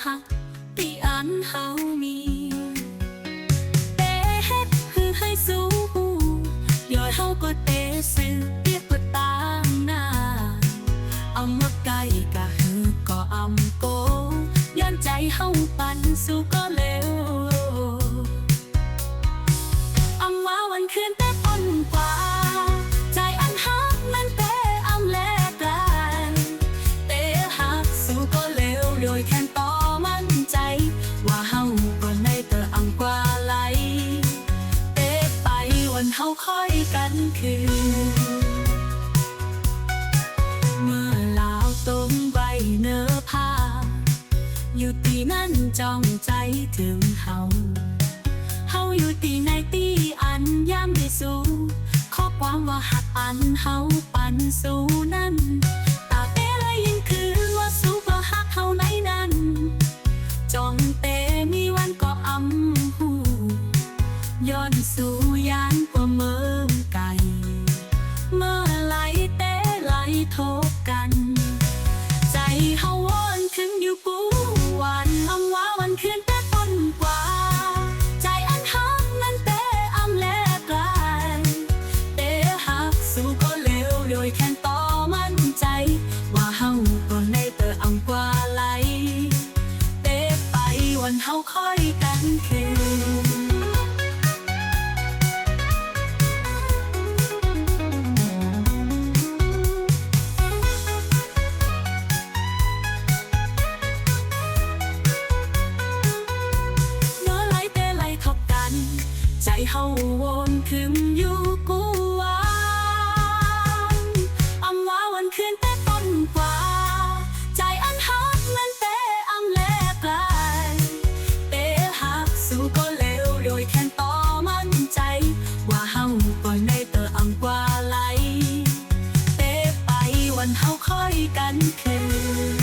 หักที่อันเฮามีแต่เฮ็ดคือให้สู้ย่อยเฮาก็เตสื่อเรียกก็ตามหน้าเอามาไกลกะหือก็อำโกย้อนใจเฮาปันสู้ก็เร็วอำว่าวันคืนแต่ต้นกว่าใจอันหักมันแต่อำแลกกันแต่หักสู้ก็เร็วโดยแค่ต่อมั่นใจว่าเฮาก็ในเตออำกว่าไหลเตะไปวันเฮาค่อยกันคืนเมื่อลาวต้มใบเนื้อผ้าอยู่ที่นั่นจ้องใจถึงเฮาอยู่ที่ในที่อันย่ำได้สู้ข้อความว่าหักอันเฮาปันสู้นั้นตาเต้เลยยิ่งคือว่าสู้ก็หักเฮาในนั้นจ้องเตมีวันก็อำหูย้อนสู่ยานกว่าเมืองไกลเมื่อไหลเต้ไหลทบกันใจเฮาวนถึงอยู่ปูวันอำว่าวันคืนแต่ต้นกว่าใจอันหักนั้นเต้อำแลกกันเต้หักสู้ก็เร็วโดยแค่ต่อมั่นใจว่าเฮาก็ในเตออำกว่าไหลเต้ไปวันเฮาค่อยกันคืนใจเฮาวนคืนอยู่กูวันอำว่าวันคืนแต่ต้นกว่าใจอันหักมันแต่อำแลกไกลเตะหักสู้ก็เร็วโดยแค่ต่อมั่นใจว่าเฮาก็ในเตออำกว่าไหลเตะไปวันเฮาค่อยกันคืน